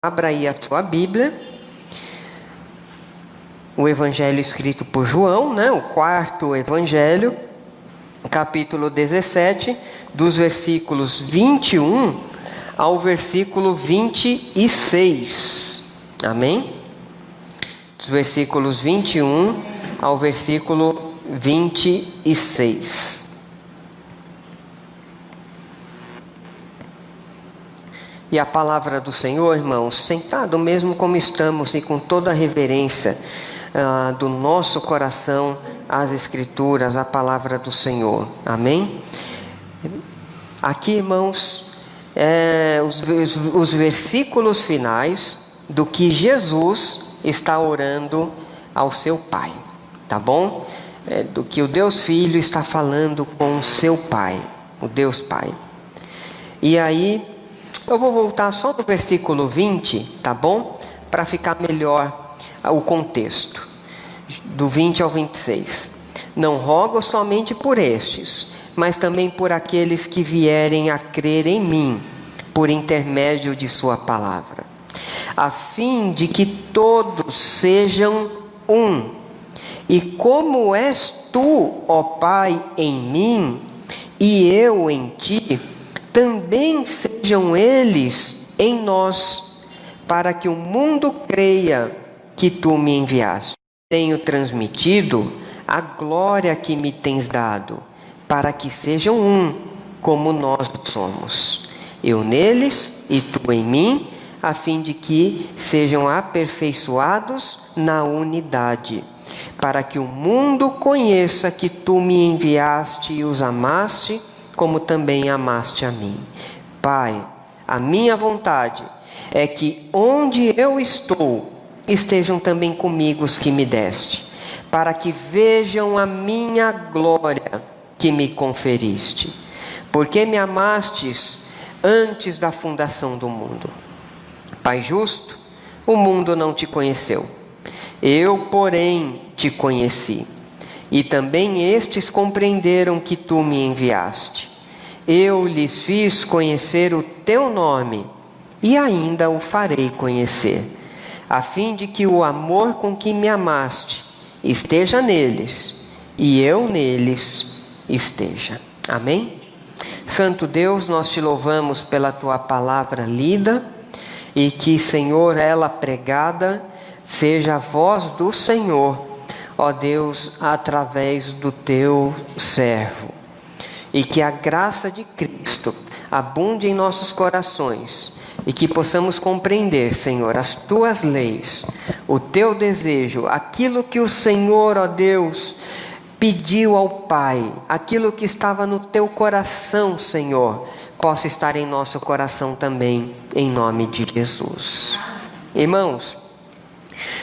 Abra aí a sua Bíblia, o Evangelho escrito por João, o quarto Evangelho, capítulo 17, dos versículos 21 ao versículo 26. Amém? Dos versículos 21 ao versículo 26. E a palavra do Senhor, irmãos, sentado mesmo como estamos e com toda a reverência do nosso coração às Escrituras, a palavra do Senhor. Amém? Aqui, irmãos, os versículos finais do que Jesus está orando ao seu Pai. Tá bom? Do que o Deus Filho está falando com o seu Pai, o Deus Pai. E aí, eu vou voltar só no versículo 20, tá bom? Para ficar melhor o contexto. Do 20 ao 26. Não rogo somente por estes, mas também por aqueles que vierem a crer em mim, por intermédio de sua palavra, a fim de que todos sejam um. E como és tu, ó Pai, em mim, e eu em ti, também sejam eles em nós, para que o mundo creia que tu me enviaste. Tenho transmitido a glória que me tens dado, para que sejam um, como nós somos. Eu neles e tu em mim, a fim de que sejam aperfeiçoados na unidade, para que o mundo conheça que tu me enviaste e os amaste, como também amaste a mim. Pai, a minha vontade é que onde eu estou, estejam também comigo os que me deste, para que vejam a minha glória que me conferiste, porque me amastes antes da fundação do mundo. Pai justo, o mundo não te conheceu, eu, porém, te conheci, e também estes compreenderam que tu me enviaste. Eu lhes fiz conhecer o teu nome, e ainda o farei conhecer, a fim de que o amor com que me amaste esteja neles, e eu neles esteja. Amém? Santo Deus, nós te louvamos pela tua palavra lida, e que, Senhor, ela pregada, seja a voz do Senhor, ó Deus, através do teu servo. E que a graça de Cristo abunde em nossos corações, e que possamos compreender, Senhor, as tuas leis, o teu desejo, aquilo que o Senhor, ó Deus, pediu ao Pai, aquilo que estava no teu coração, Senhor, possa estar em nosso coração também, em nome de Jesus. Irmãos,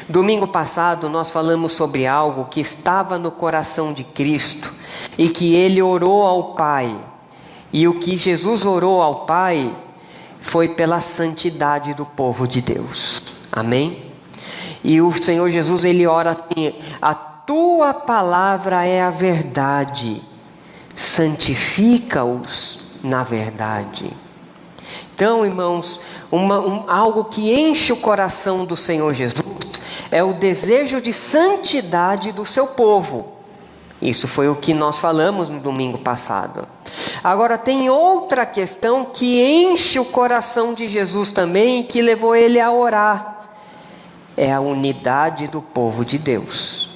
domingo passado nós falamos sobre algo que estava no coração de Cristo e que ele orou ao Pai. E o que Jesus orou ao Pai foi pela santidade do povo de Deus. Amém? E o Senhor Jesus, ele ora assim: a tua palavra é a verdade, santifica-os na verdade. Então, irmãos, algo que enche o coração do Senhor Jesus é o desejo de santidade do seu povo. Isso foi o que nós falamos no domingo passado. Agora tem outra questão que enche o coração de Jesus também e que levou ele a orar. É a unidade do povo de Deus.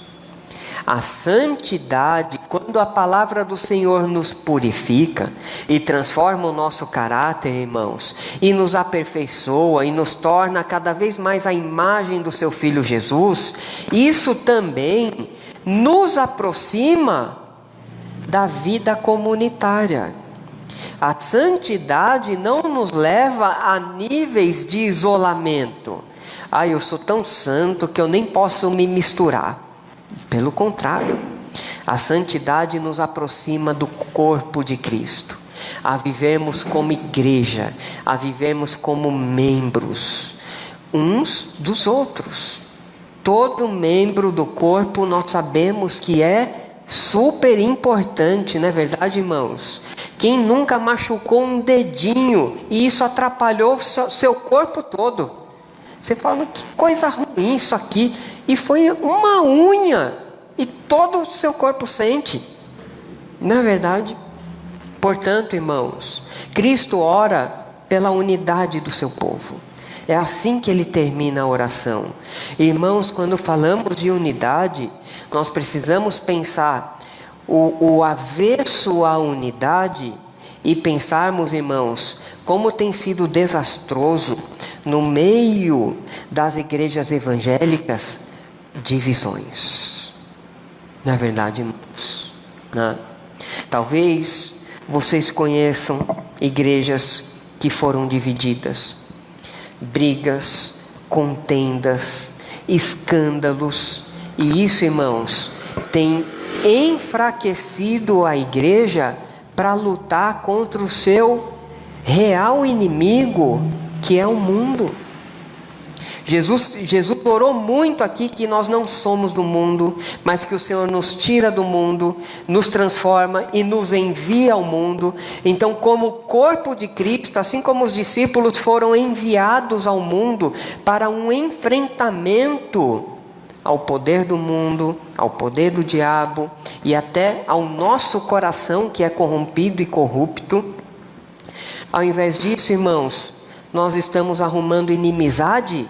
A santidade, quando a palavra do Senhor nos purifica e transforma o nosso caráter, irmãos, e nos aperfeiçoa e nos torna cada vez mais a imagem do seu Filho Jesus, isso também nos aproxima da vida comunitária. A santidade não nos leva a níveis de isolamento. Eu sou tão santo que eu nem posso me misturar. Pelo contrário, a santidade nos aproxima do corpo de Cristo, a vivermos como igreja, a vivermos como membros uns dos outros. Todo membro do corpo nós sabemos que é super importante, não é verdade, irmãos? Quem nunca machucou um dedinho e isso atrapalhou seu corpo todo? Você fala, que coisa ruim isso aqui. E foi uma unha. E todo o seu corpo sente. Não é verdade? Portanto, irmãos, Cristo ora pela unidade do seu povo. É assim que ele termina a oração. Irmãos, quando falamos de unidade, nós precisamos pensar o avesso à unidade e pensarmos, irmãos, como tem sido desastroso no meio das igrejas evangélicas divisões. Na verdade, irmãos, né? Talvez vocês conheçam igrejas que foram divididas. Brigas, contendas, escândalos. E isso, irmãos, tem enfraquecido a igreja para lutar contra o seu real inimigo, que é o mundo. Jesus orou muito aqui que nós não somos do mundo, mas que o Senhor nos tira do mundo, nos transforma e nos envia ao mundo. Então, como corpo de Cristo, assim como os discípulos foram enviados ao mundo para um enfrentamento ao poder do mundo, ao poder do diabo e até ao nosso coração que é corrompido e corrupto, ao invés disso, irmãos, nós estamos arrumando inimizade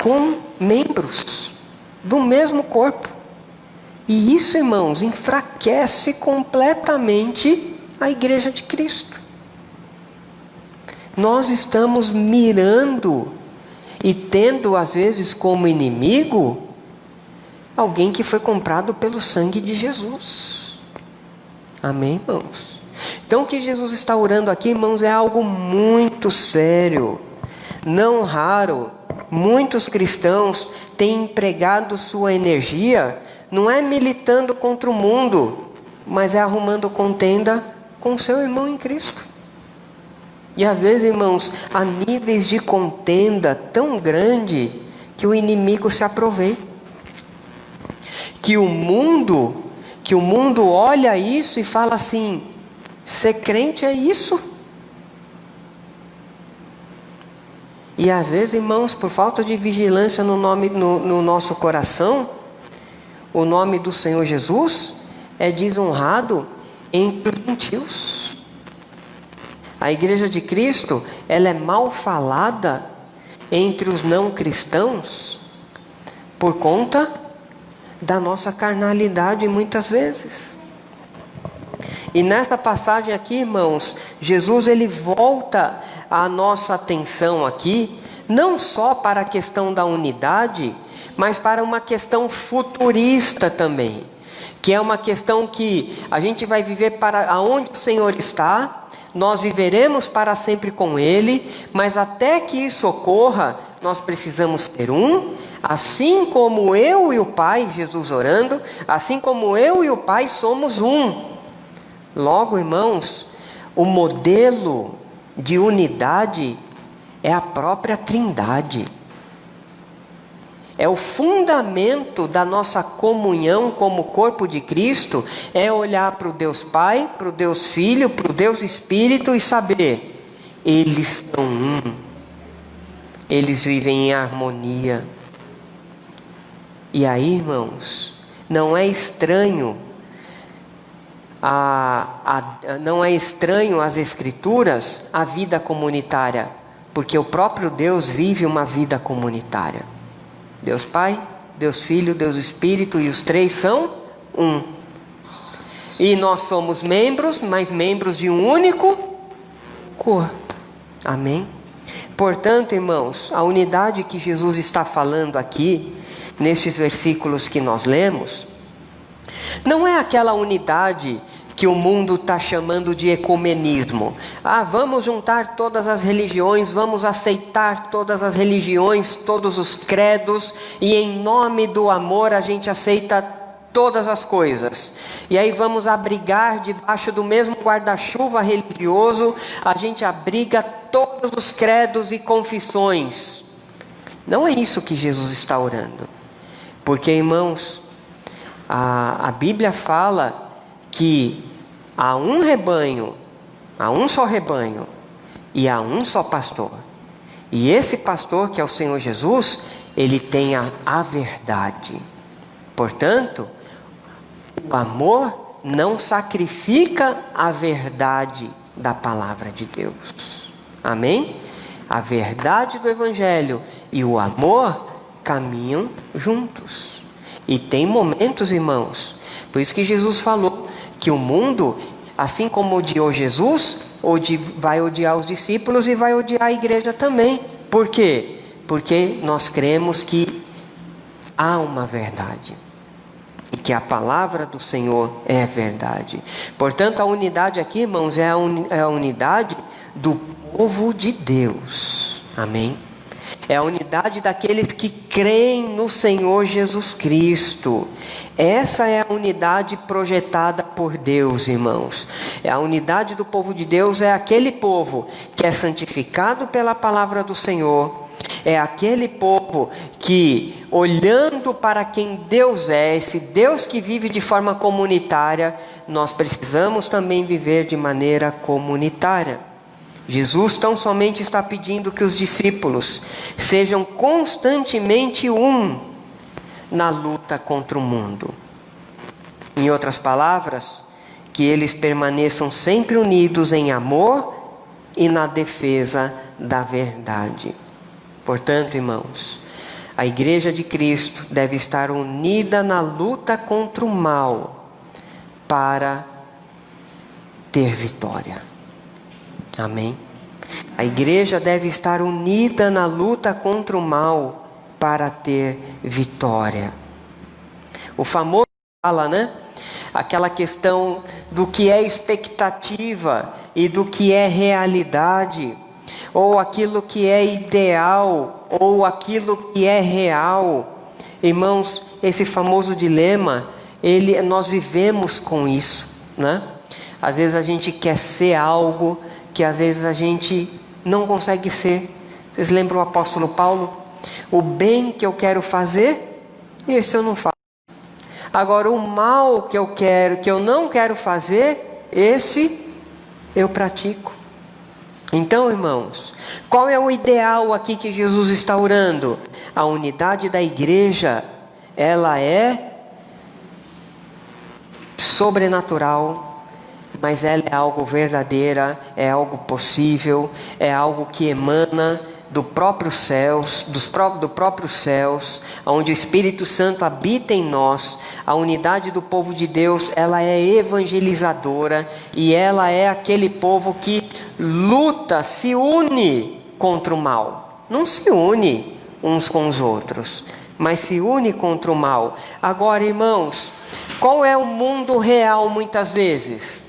com membros do mesmo corpo. E isso, irmãos, enfraquece completamente a igreja de Cristo. Nós estamos mirando e tendo, às vezes, como inimigo alguém que foi comprado pelo sangue de Jesus. Amém, irmãos? Então, o que Jesus está orando aqui, irmãos, é algo muito sério. Não raro, muitos cristãos têm empregado sua energia, não é militando contra o mundo, mas é arrumando contenda com seu irmão em Cristo. E às vezes, irmãos, há níveis de contenda tão grande que o inimigo se aproveita. Que o mundo olha isso e fala assim: ser crente é isso? E às vezes, irmãos, por falta de vigilância no nosso coração, o nome do Senhor Jesus é desonrado entre os gentios. A igreja de Cristo, ela é mal falada entre os não cristãos por conta da nossa carnalidade muitas vezes. E nessa passagem aqui, irmãos, Jesus ele volta a nossa atenção aqui, não só para a questão da unidade, mas para uma questão futurista também, que é uma questão que a gente vai viver para aonde o Senhor está, nós viveremos para sempre com Ele, mas até que isso ocorra, nós precisamos ter assim como eu e o Pai, Jesus orando, assim como eu e o Pai somos um. Logo, irmãos, o modelo de unidade é a própria Trindade. É o fundamento da nossa comunhão como corpo de Cristo, é olhar para o Deus Pai, para o Deus Filho, para o Deus Espírito e saber, eles são um. Eles vivem em harmonia. E aí, irmãos, não é estranho às Escrituras a vida comunitária, porque o próprio Deus vive uma vida comunitária. Deus Pai, Deus Filho, Deus Espírito, e os três são um. E nós somos membros, mas membros de um único corpo. Amém? Portanto, irmãos, a unidade que Jesus está falando aqui, nestes versículos que nós lemos, não é aquela unidade que o mundo está chamando de ecumenismo. Vamos juntar todas as religiões, vamos aceitar todas as religiões, todos os credos, e em nome do amor a gente aceita todas as coisas. E aí vamos abrigar debaixo do mesmo guarda-chuva religioso, a gente abriga todos os credos e confissões. Não é isso que Jesus está orando. Porque, irmãos, a Bíblia fala que há um rebanho, há um só rebanho e há um só pastor. E esse pastor, que é o Senhor Jesus, ele tem a verdade. Portanto, o amor não sacrifica a verdade da palavra de Deus. Amém? A verdade do Evangelho e o amor caminham juntos. E tem momentos, irmãos, por isso que Jesus falou que o mundo, assim como odiou Jesus, vai odiar os discípulos e vai odiar a igreja também. Por quê? Porque nós cremos que há uma verdade. E que a palavra do Senhor é verdade. Portanto, a unidade aqui, irmãos, é a unidade do povo de Deus. Amém? É a unidade daqueles que creem no Senhor Jesus Cristo. Essa é a unidade projetada por Deus, irmãos. A unidade do povo de Deus é aquele povo que é santificado pela palavra do Senhor. É aquele povo que, olhando para quem Deus é, esse Deus que vive de forma comunitária, nós precisamos também viver de maneira comunitária. Jesus tão somente está pedindo que os discípulos sejam constantemente um na luta contra o mundo. Em outras palavras, que eles permaneçam sempre unidos em amor e na defesa da verdade. Portanto, irmãos, a Igreja de Cristo deve estar unida na luta contra o mal para ter vitória. Amém? A igreja deve estar unida na luta contra o mal para ter vitória. O famoso fala, né? Aquela questão do que é expectativa e do que é realidade, ou aquilo que é ideal, ou aquilo que é real. Irmãos, esse famoso dilema, nós vivemos com isso, né? Às vezes a gente quer ser algo que às vezes a gente não consegue ser. Vocês lembram o apóstolo Paulo? O bem que eu quero fazer, esse eu não faço. Agora o mal que eu não quero fazer, esse eu pratico. Então, irmãos, qual é o ideal aqui que Jesus está orando? A unidade da igreja, ela é sobrenatural, mas ela é algo verdadeira, é algo possível, é algo que emana do próprio céus, do próprio céus, onde o Espírito Santo habita em nós. A unidade do povo de Deus, ela é evangelizadora e ela é aquele povo que luta, se une contra o mal. Não se une uns com os outros, mas se une contra o mal. Agora, irmãos, qual é o mundo real muitas vezes?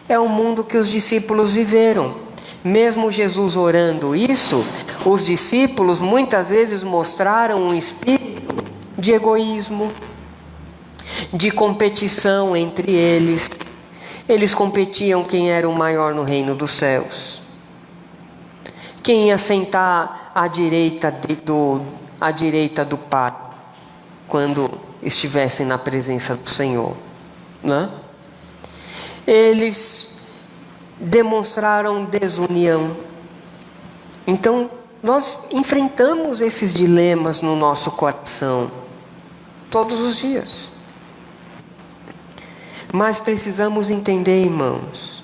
É o mundo que os discípulos viveram. Mesmo Jesus orando isso, os discípulos muitas vezes mostraram um espírito de egoísmo, de competição entre eles. Eles competiam quem era o maior no reino dos céus, quem ia sentar à direita do Pai quando estivessem na presença do Senhor, né? Eles demonstraram desunião. Então, nós enfrentamos esses dilemas no nosso coração todos os dias. Mas precisamos entender, irmãos,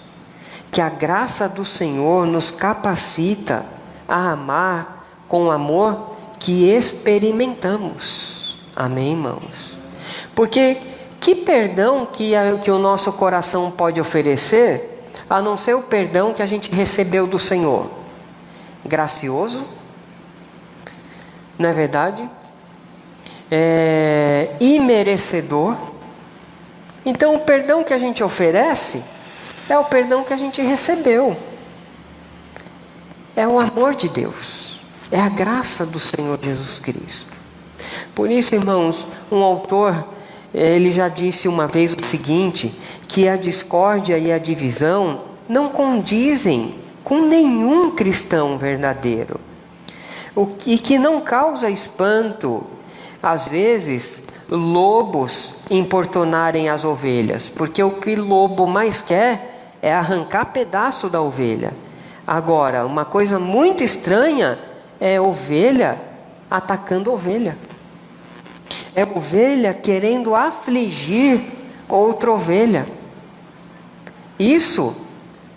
que a graça do Senhor nos capacita a amar com o amor que experimentamos. Amém, irmãos? Porque que perdão que o nosso coração pode oferecer, a não ser o perdão que a gente recebeu do Senhor? Gracioso, não é verdade? Imerecedor. Então o perdão que a gente oferece é o perdão que a gente recebeu. É o amor de Deus, é a graça do Senhor Jesus Cristo. Por isso, irmãos, um autor, ele já disse uma vez o seguinte, que a discórdia e a divisão não condizem com nenhum cristão verdadeiro. E que não causa espanto, às vezes, lobos importunarem as ovelhas, porque o que o lobo mais quer é arrancar pedaço da ovelha. Agora, uma coisa muito estranha é ovelha atacando ovelha. É ovelha querendo afligir outra ovelha. Isso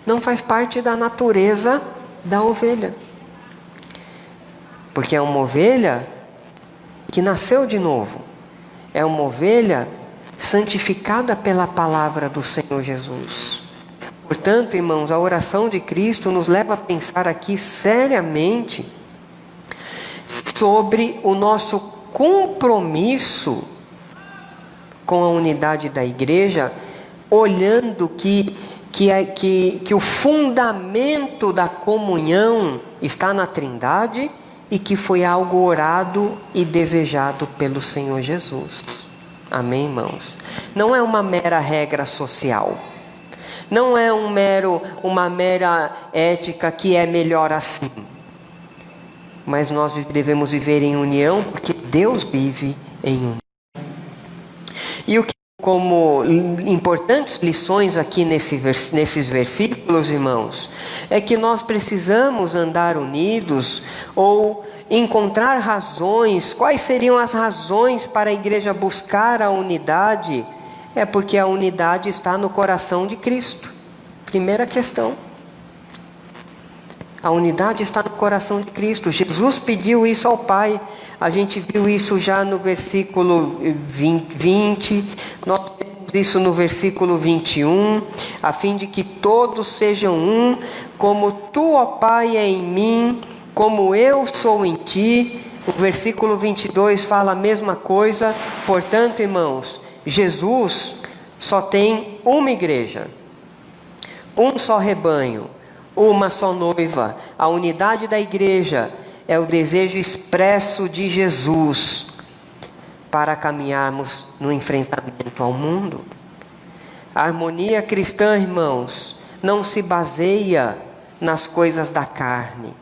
não faz parte da natureza da ovelha. Porque é uma ovelha que nasceu de novo. É uma ovelha santificada pela palavra do Senhor Jesus. Portanto, irmãos, a oração de Cristo nos leva a pensar aqui seriamente sobre o nosso compromisso com a unidade da igreja, olhando que o fundamento da comunhão está na Trindade e que foi algo orado e desejado pelo Senhor Jesus. Amém, irmãos? Não é uma mera regra social. Não é uma mera ética que é melhor assim. Mas nós devemos viver em união porque Deus vive em união. E o que, como importantes lições aqui nesses versículos, irmãos, é que nós precisamos andar unidos ou encontrar razões. Quais seriam as razões para a igreja buscar a unidade? É porque a unidade está no coração de Cristo. Primeira questão. A unidade está no coração de Cristo. Jesus pediu isso ao Pai. A gente viu isso já no versículo 20. Nós temos isso no versículo 21. A fim de que todos sejam um, como tu, ó Pai, é em mim, como eu sou em ti. O versículo 22 fala a mesma coisa. Portanto, irmãos, Jesus só tem uma igreja, um só rebanho, uma só noiva. A unidade da igreja é o desejo expresso de Jesus para caminharmos no enfrentamento ao mundo. A harmonia cristã, irmãos, não se baseia nas coisas da carne.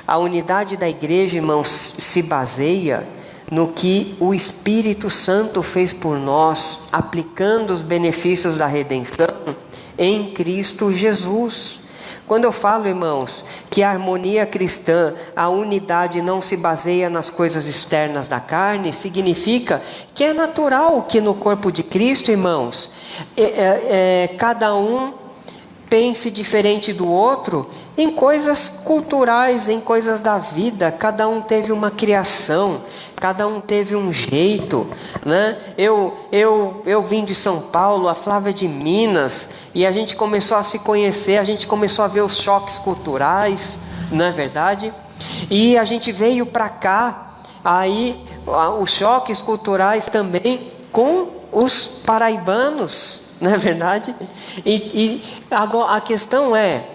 A unidade da igreja, irmãos, se baseia no que o Espírito Santo fez por nós, aplicando os benefícios da redenção em Cristo Jesus. Quando eu falo, irmãos, que a harmonia cristã, a unidade não se baseia nas coisas externas da carne, significa que é natural que no corpo de Cristo, irmãos, cada um pense diferente do outro em coisas culturais, em coisas da vida. Cada um teve uma criação, cada um teve um jeito, né? Eu vim de São Paulo, a Flávia de Minas, e a gente começou a se conhecer, a gente começou a ver os choques culturais, não é verdade? E a gente veio para cá, aí os choques culturais também com os paraibanos, não é verdade? E agora a questão é,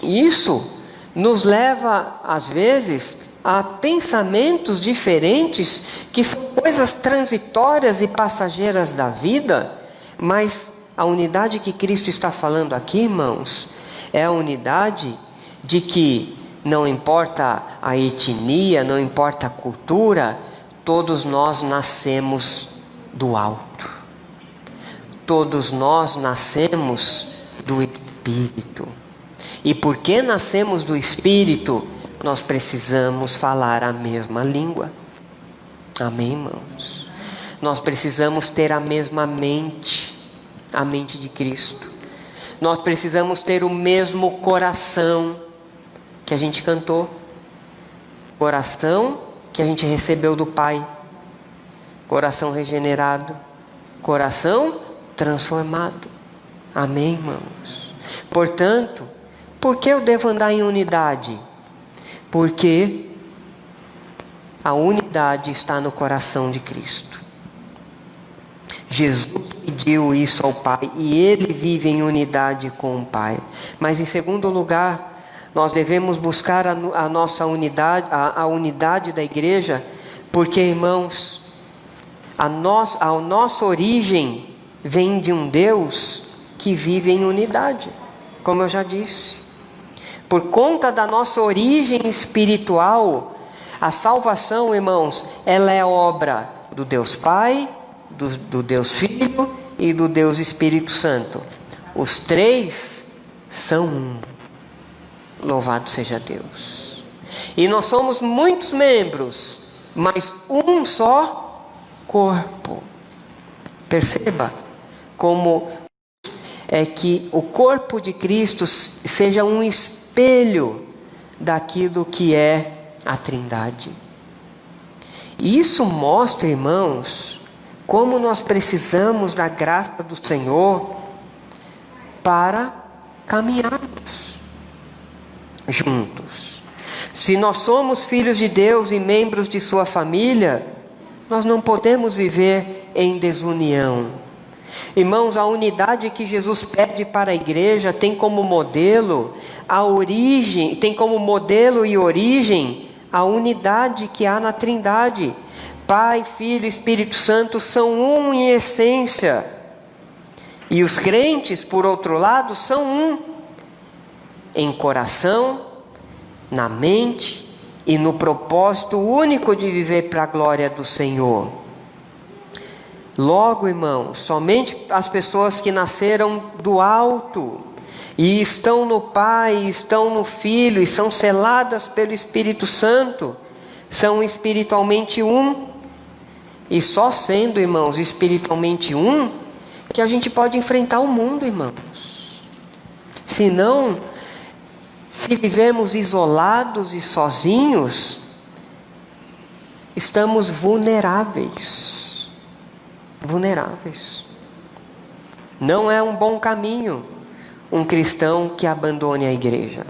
isso nos leva às vezes a pensamentos diferentes, que são coisas transitórias e passageiras da vida, mas a unidade que Cristo está falando aqui, irmãos, é a unidade de que não importa a etnia, não importa a cultura, todos nós nascemos do alto. Todos nós nascemos do Espírito. E porque nascemos do Espírito, nós precisamos falar a mesma língua. Amém, irmãos? Nós precisamos ter a mesma mente, a mente de Cristo. Nós precisamos ter o mesmo coração que a gente cantou. Coração que a gente recebeu do Pai. Coração regenerado. Coração transformado. Amém, irmãos? Portanto, por que eu devo andar em unidade? Porque a unidade está no coração de Cristo. Jesus pediu isso ao Pai e Ele vive em unidade com o Pai. Mas em segundo lugar, nós devemos buscar a nossa unidade, a unidade da igreja, porque, irmãos, a nossa origem vem de um Deus que vive em unidade, como eu já disse. Por conta da nossa origem espiritual, a salvação, irmãos, ela é obra do Deus Pai, do Deus Filho e do Deus Espírito Santo. Os três são um. Louvado seja Deus. E nós somos muitos membros, mas um só corpo. Perceba como é que o corpo de Cristo seja um espelho daquilo que é a Trindade. E isso mostra, irmãos, como nós precisamos da graça do Senhor para caminharmos juntos. Se nós somos filhos de Deus e membros de sua família, nós não podemos viver em desunião. Irmãos, a unidade que Jesus pede para a igreja tem como modelo a origem, tem como modelo e origem a unidade que há na Trindade. Pai, Filho e Espírito Santo são um em essência. E os crentes, por outro lado, são um em coração, na mente e no propósito único de viver para a glória do Senhor. Logo, irmãos, somente as pessoas que nasceram do alto e estão no Pai, estão no Filho e são seladas pelo Espírito Santo, são espiritualmente um. E só sendo, irmãos, espiritualmente um, que a gente pode enfrentar o mundo, irmãos. Senão, se vivermos isolados e sozinhos, estamos vulneráveis. Não é um bom caminho um cristão que abandone a igreja.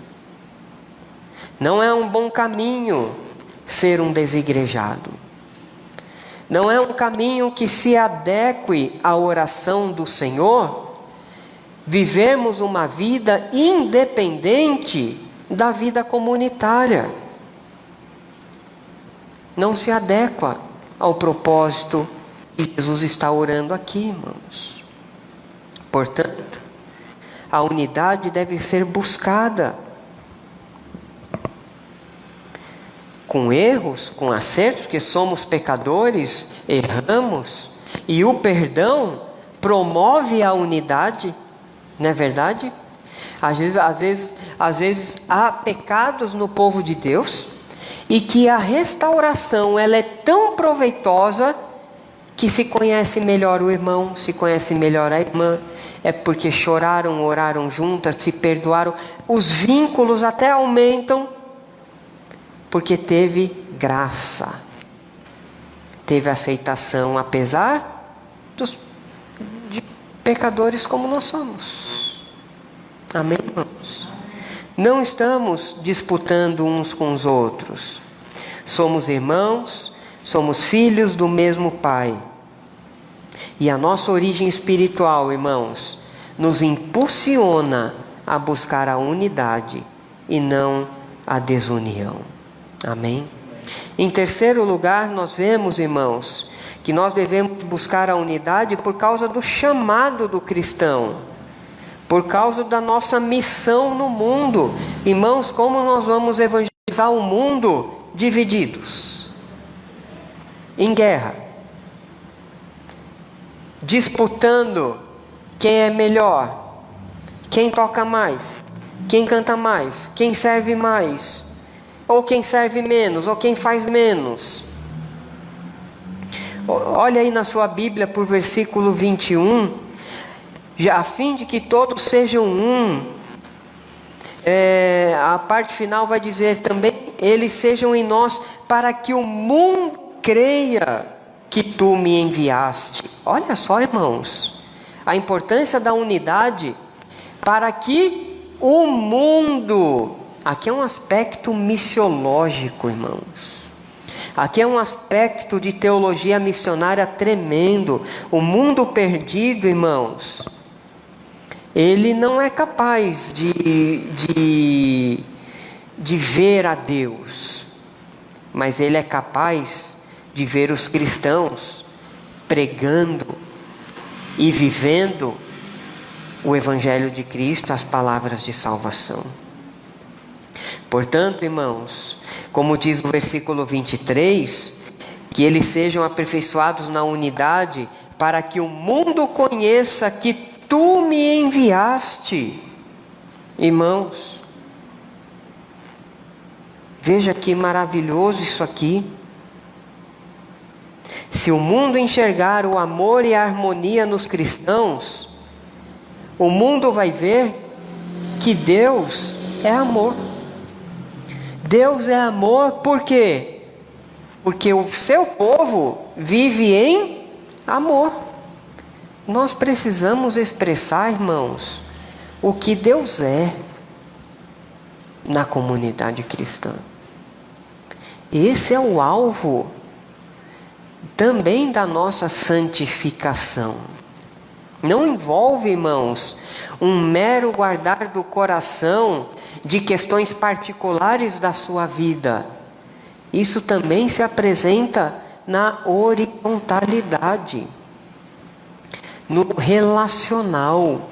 Não é um bom caminho ser um desigrejado. Não é um caminho que se adeque à oração do Senhor, vivermos uma vida independente da vida comunitária. Não se adequa ao propósito que Jesus está orando aqui, irmãos. Portanto, a unidade deve ser buscada. Com erros, com acertos, porque somos pecadores, erramos, e o perdão promove a unidade, não é verdade? Às vezes há pecados no povo de Deus, e que a restauração ela é tão proveitosa, que se conhece melhor o irmão, se conhece melhor a irmã, é porque choraram, oraram juntas, se perdoaram, os vínculos até aumentam, porque teve graça, teve aceitação, apesar de pecadores como nós somos. Amém, irmãos? Não estamos disputando uns com os outros. Somos irmãos, somos filhos do mesmo Pai. E a nossa origem espiritual, irmãos, nos impulsiona a buscar a unidade e não a desunião. Amém? Em terceiro lugar, nós vemos, irmãos, que nós devemos buscar a unidade por causa do chamado do cristão, por causa da nossa missão no mundo. Irmãos, como nós vamos evangelizar o mundo divididos, em guerra, disputando quem é melhor, quem toca mais, quem canta mais, quem serve mais, ou quem serve menos, ou quem faz menos. Olha aí na sua Bíblia por versículo 21, a fim de que todos sejam um. A parte final vai dizer também, eles sejam em nós, para que o mundo creia que tu me enviaste. Olha só, irmãos, a importância da unidade, para que o mundo, aqui é um aspecto missiológico, irmãos. Aqui é um aspecto de teologia missionária tremendo. O mundo perdido, irmãos, ele não é capaz de ver a Deus, mas ele é capaz de ver os cristãos pregando e vivendo o Evangelho de Cristo, as palavras de salvação. Portanto, irmãos, como diz o versículo 23, que eles sejam aperfeiçoados na unidade, para que o mundo conheça que tu me enviaste. Irmãos, Veja que maravilhoso isso aqui. Se o mundo enxergar o amor e a harmonia nos cristãos, o mundo vai ver que Deus é amor. Deus é amor por quê? Porque o seu povo vive em amor. Nós precisamos expressar, irmãos, o que Deus é na comunidade cristã. Esse é o alvo também da nossa santificação. Não envolve, irmãos, um mero guardar do coração de questões particulares da sua vida. Isso também se apresenta na horizontalidade, no relacional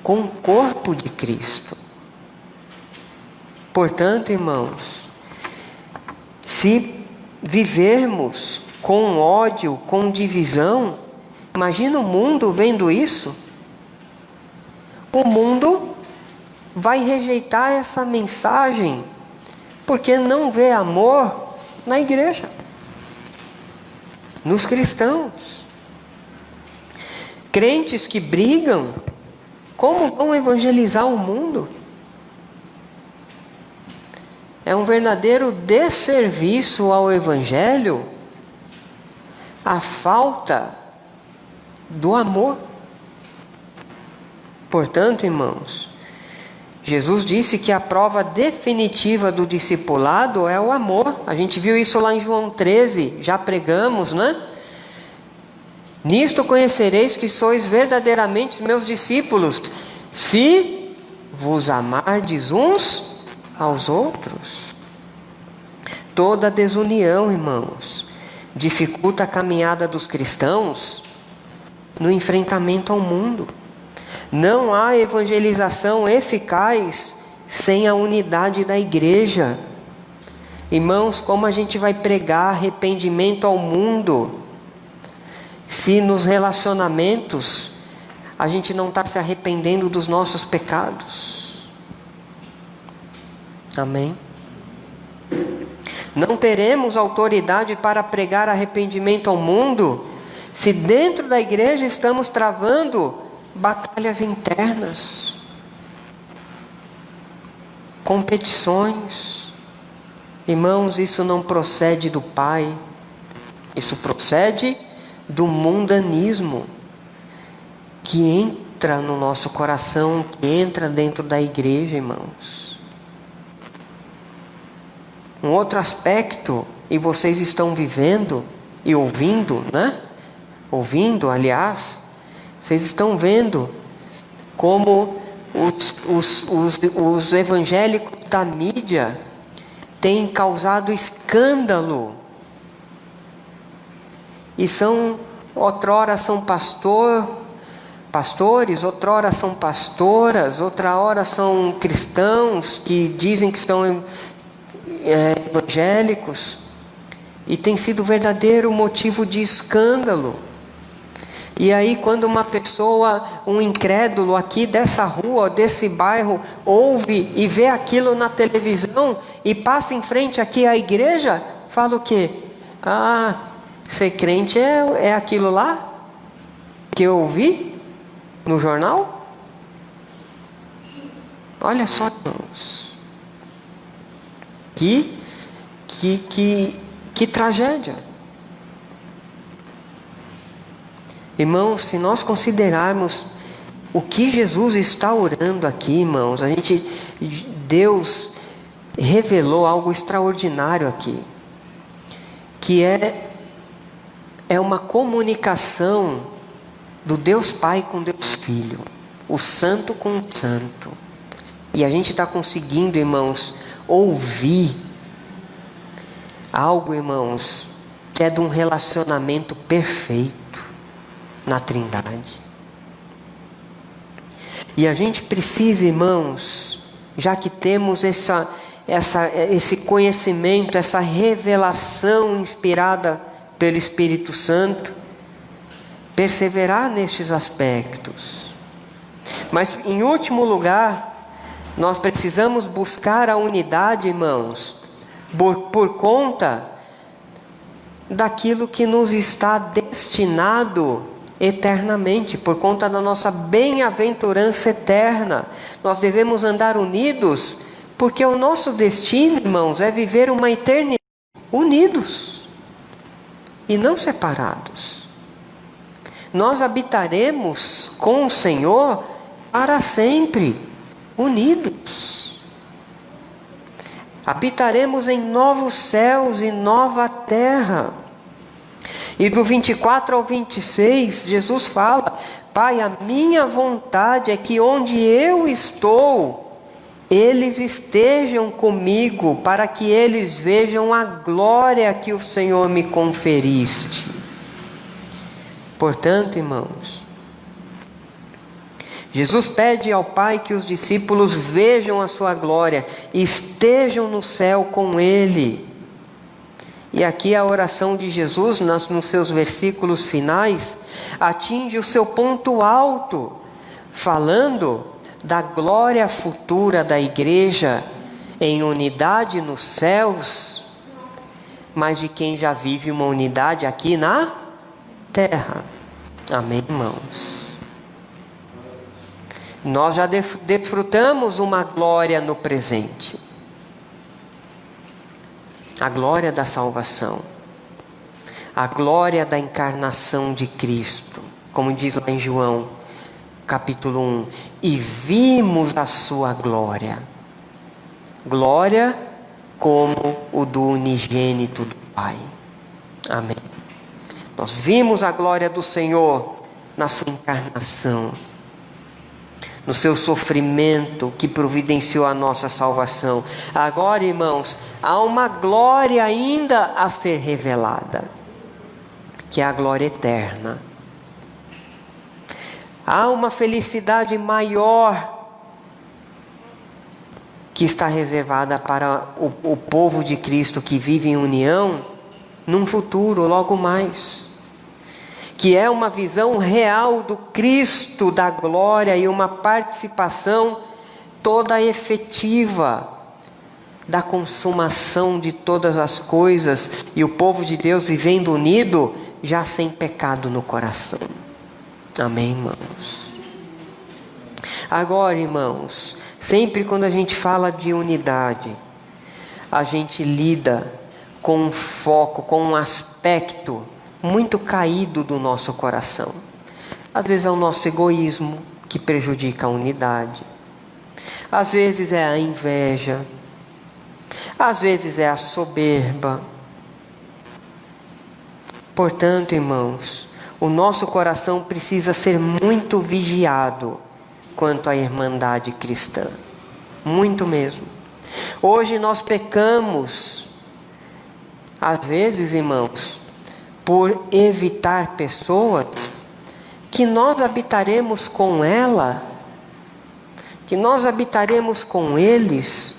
com o corpo de Cristo. Portanto, irmãos, se vivermos com ódio, com divisão, imagina o mundo vendo isso. O mundo vai rejeitar essa mensagem, porque não vê amor na igreja, nos cristãos. Crentes que brigam, como vão evangelizar o mundo? É um verdadeiro desserviço ao evangelho a falta do amor. Portanto, irmãos, Jesus disse que a prova definitiva do discipulado é o amor. A gente viu isso lá em João 13, já pregamos, né? Nisto conhecereis que sois verdadeiramente meus discípulos, se vos amardes uns aos outros. Toda desunião, irmãos, dificulta a caminhada dos cristãos no enfrentamento ao mundo. Não há evangelização eficaz sem a unidade da igreja. Irmãos, como a gente vai pregar arrependimento ao mundo se nos relacionamentos a gente não está se arrependendo dos nossos pecados? Amém? Não teremos autoridade para pregar arrependimento ao mundo se dentro da igreja estamos travando batalhas internas, competições. Irmãos, isso não procede do Pai, isso procede do mundanismo que entra no nosso coração, que entra dentro da igreja, irmãos. Um outro aspecto, e vocês estão vivendo e ouvindo, né? Ouvindo, aliás, vocês estão vendo como os evangélicos da mídia têm causado escândalo. E outrora são pastores, outrora são pastoras, outra hora são cristãos que dizem que são evangélicos. E tem sido verdadeiro motivo de escândalo. E aí quando uma pessoa, um incrédulo aqui dessa rua, desse bairro, ouve e vê aquilo na televisão e passa em frente aqui à igreja, fala o quê? Ser crente é aquilo lá que eu ouvi no jornal? Olha só, irmãos. Que tragédia. Irmãos, se nós considerarmos o que Jesus está orando aqui, irmãos, Deus revelou algo extraordinário aqui, que é uma comunicação do Deus Pai com Deus Filho, o Santo com o Santo. E a gente está conseguindo, irmãos, ouvir algo, irmãos, que é de um relacionamento perfeito na Trindade. E a gente precisa, irmãos, já que temos esse conhecimento, essa revelação inspirada pelo Espírito Santo, perseverar nestes aspectos. Mas, em último lugar, nós precisamos buscar a unidade, irmãos, por conta daquilo que nos está destinado eternamente, por conta da nossa bem-aventurança eterna. Nós devemos andar unidos, porque o nosso destino, irmãos, é viver uma eternidade unidos e não separados. Nós habitaremos com o Senhor para sempre, unidos. Habitaremos em novos céus e nova terra. E do 24 ao 26, Jesus fala: Pai, a minha vontade é que onde eu estou, eles estejam comigo, para que eles vejam a glória que o Senhor me conferiste. Portanto, irmãos, Jesus pede ao Pai que os discípulos vejam a sua glória, estejam no céu com Ele. E aqui a oração de Jesus, nos seus versículos finais, atinge o seu ponto alto, falando da glória futura da igreja em unidade nos céus, mas de quem já vive uma unidade aqui na terra. Amém, irmãos? Nós já desfrutamos uma glória no presente. A glória da salvação. A glória da encarnação de Cristo. Como diz lá em João, capítulo 1. E vimos a sua glória. Glória como o do unigênito do Pai. Amém. Nós vimos a glória do Senhor na sua encarnação, no seu sofrimento que providenciou a nossa salvação. Agora, irmãos, há uma glória ainda a ser revelada, que é a glória eterna. Há uma felicidade maior que está reservada para o povo de Cristo que vive em união num futuro, logo mais. Que é uma visão real do Cristo da glória e uma participação toda efetiva da consumação de todas as coisas, e o povo de Deus vivendo unido, já sem pecado no coração. Amém, irmãos? Agora, irmãos, sempre quando a gente fala de unidade, a gente lida com um foco, com um aspecto muito caído do nosso coração. Às vezes é o nosso egoísmo que prejudica a unidade. Às vezes é a inveja. Às vezes é a soberba. Portanto, irmãos, o nosso coração precisa ser muito vigiado quanto à irmandade cristã. Muito mesmo. Hoje nós pecamos, às vezes, irmãos, por evitar pessoas que nós habitaremos com ela, que nós habitaremos com eles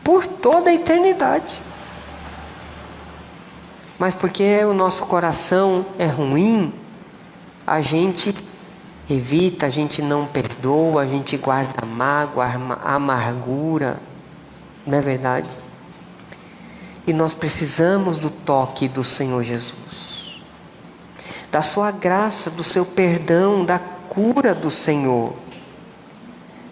por toda a eternidade. Mas porque o nosso coração é ruim, a gente evita, a gente não perdoa, a gente guarda mágoa, amargura, não é verdade? E nós precisamos do toque do Senhor Jesus, da sua graça, do seu perdão, da cura do Senhor,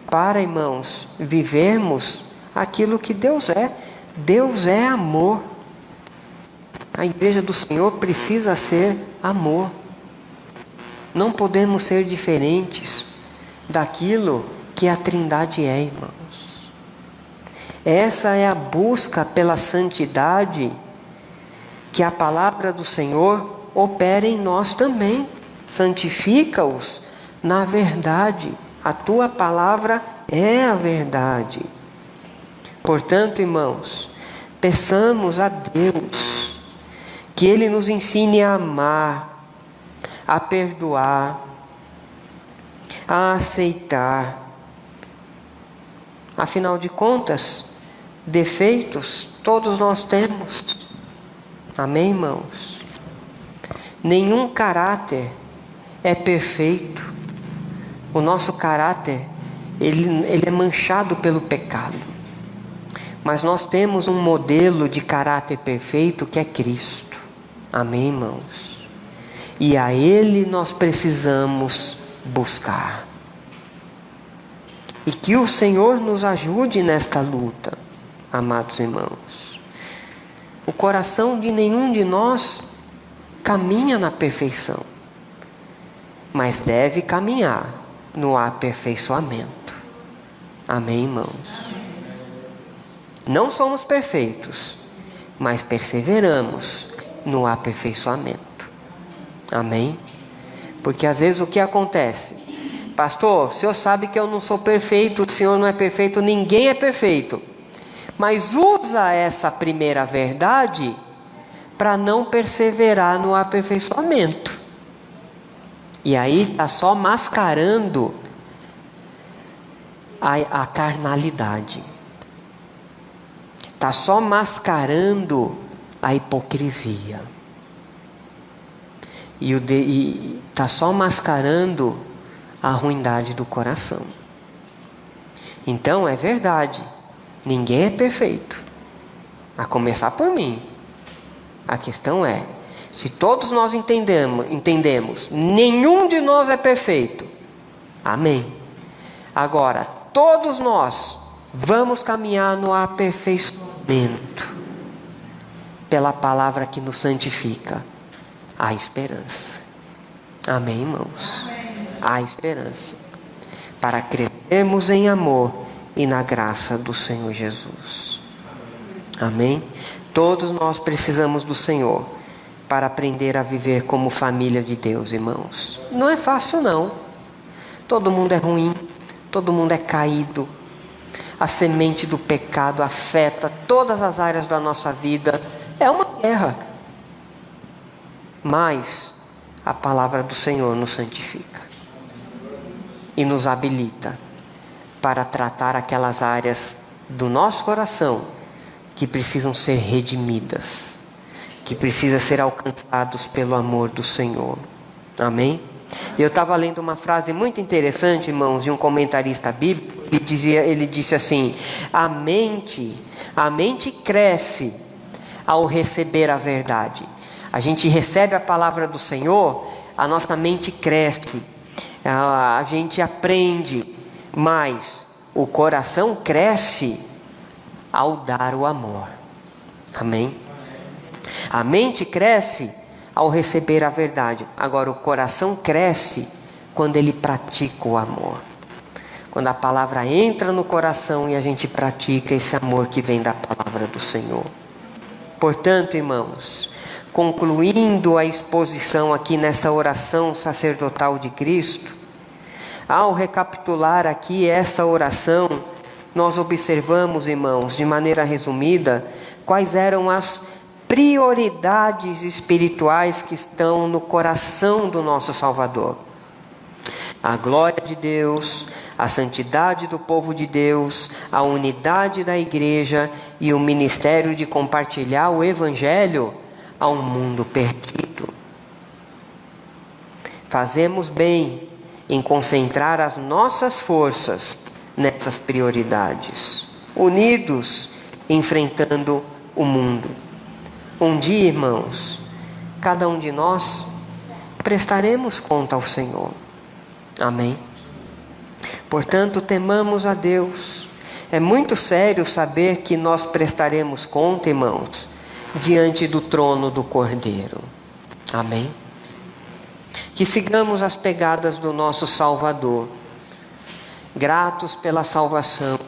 para, irmãos, vivermos aquilo que Deus é. Deus é amor. A igreja do Senhor precisa ser amor. Não podemos ser diferentes daquilo que a Trindade é, irmãos. Essa é a busca pela santidade que a palavra do Senhor opera em nós também. Santifica-os na verdade. A tua palavra é a verdade. Portanto, irmãos, peçamos a Deus que Ele nos ensine a amar, a perdoar, a aceitar. Afinal de contas, defeitos todos nós temos. Amém, irmãos? Nenhum caráter é perfeito. O nosso caráter, ele é manchado pelo pecado. Mas nós temos um modelo de caráter perfeito que é Cristo. Amém, irmãos? E a Ele nós precisamos buscar. E que o Senhor nos ajude nesta luta, amados irmãos. O coração de nenhum de nós caminha na perfeição, mas deve caminhar no aperfeiçoamento. Amém, irmãos? Não somos perfeitos, mas perseveramos no aperfeiçoamento. Amém? Porque às vezes o que acontece? Pastor, o senhor sabe que eu não sou perfeito, o senhor não é perfeito, ninguém é perfeito. Mas usa essa primeira verdade para não perseverar no aperfeiçoamento. E aí está só mascarando a carnalidade. Está só mascarando a hipocrisia. E está só mascarando a ruindade do coração. Então é verdade, ninguém é perfeito, a começar por mim. A questão é, se todos nós entendemos, nenhum de nós é perfeito. Amém. Agora, todos nós vamos caminhar no aperfeiçoamento pela palavra que nos santifica, a esperança. Amém, irmãos? Há esperança para crescermos em amor e na graça do Senhor Jesus. Amém? Todos nós precisamos do Senhor para aprender a viver como família de Deus, irmãos. Não é fácil, não. Todo mundo é ruim, todo mundo é caído. A semente do pecado afeta todas as áreas da nossa vida. É uma guerra. Mas a palavra do Senhor nos santifica e nos habilita para tratar aquelas áreas do nosso coração que precisam ser redimidas, que precisam ser alcançados pelo amor do Senhor. Amém? Eu estava lendo uma frase muito interessante, irmãos, de um comentarista bíblico. Ele disse assim: a mente cresce ao receber a verdade. A gente recebe a palavra do Senhor, a nossa mente cresce, a gente aprende, mas o coração cresce ao dar o amor. Amém? A mente cresce ao receber a verdade. Agora o coração cresce quando ele pratica o amor. Quando a palavra entra no coração e a gente pratica esse amor que vem da palavra do Senhor. Portanto, irmãos, concluindo a exposição aqui nessa oração sacerdotal de Cristo, ao recapitular aqui essa oração, nós observamos, irmãos, de maneira resumida, quais eram as prioridades espirituais que estão no coração do nosso Salvador. A glória de Deus, a santidade do povo de Deus, a unidade da igreja e o ministério de compartilhar o Evangelho a um mundo perdido. Fazemos bem em concentrar as nossas forças nessas prioridades, unidos, enfrentando o mundo. Um dia, irmãos, cada um de nós prestaremos conta ao Senhor. Amém? Portanto, temamos a Deus. É muito sério saber que nós prestaremos conta, irmãos, diante do trono do Cordeiro. Amém? Que sigamos as pegadas do nosso Salvador, gratos pela salvação,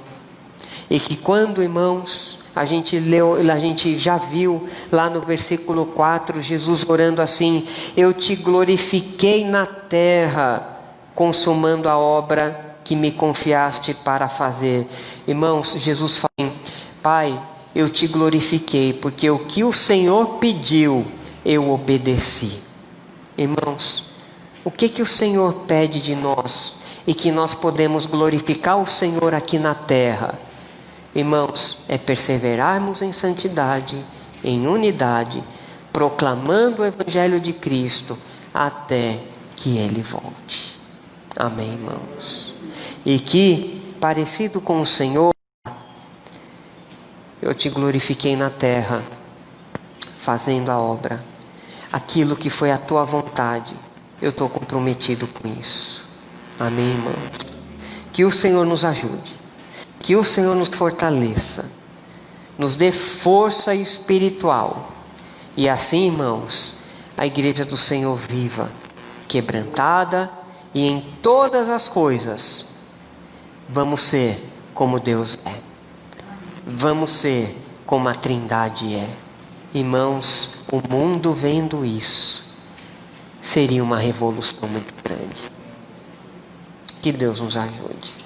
e que quando, irmãos, a gente já viu lá no versículo 4, Jesus orando assim: eu te glorifiquei na terra, consumando a obra que me confiaste para fazer. Irmãos, Jesus fala: Pai, eu te glorifiquei, porque o que o Senhor pediu, eu obedeci. Irmãos, o que o Senhor pede de nós e que nós podemos glorificar o Senhor aqui na terra? Irmãos, é perseverarmos em santidade, em unidade, proclamando o Evangelho de Cristo até que Ele volte. Amém, irmãos? E que, parecido com o Senhor, eu te glorifiquei na terra, fazendo a obra. Aquilo que foi a tua vontade, eu estou comprometido com isso. Amém, irmão? Que o Senhor nos ajude, que o Senhor nos fortaleça, nos dê força espiritual. E assim, irmãos, a igreja do Senhor viva, quebrantada, e em todas as coisas, vamos ser como Deus é. Vamos ser como a Trindade é. Irmãos, o mundo vendo isso, seria uma revolução muito grande. Que Deus nos ajude.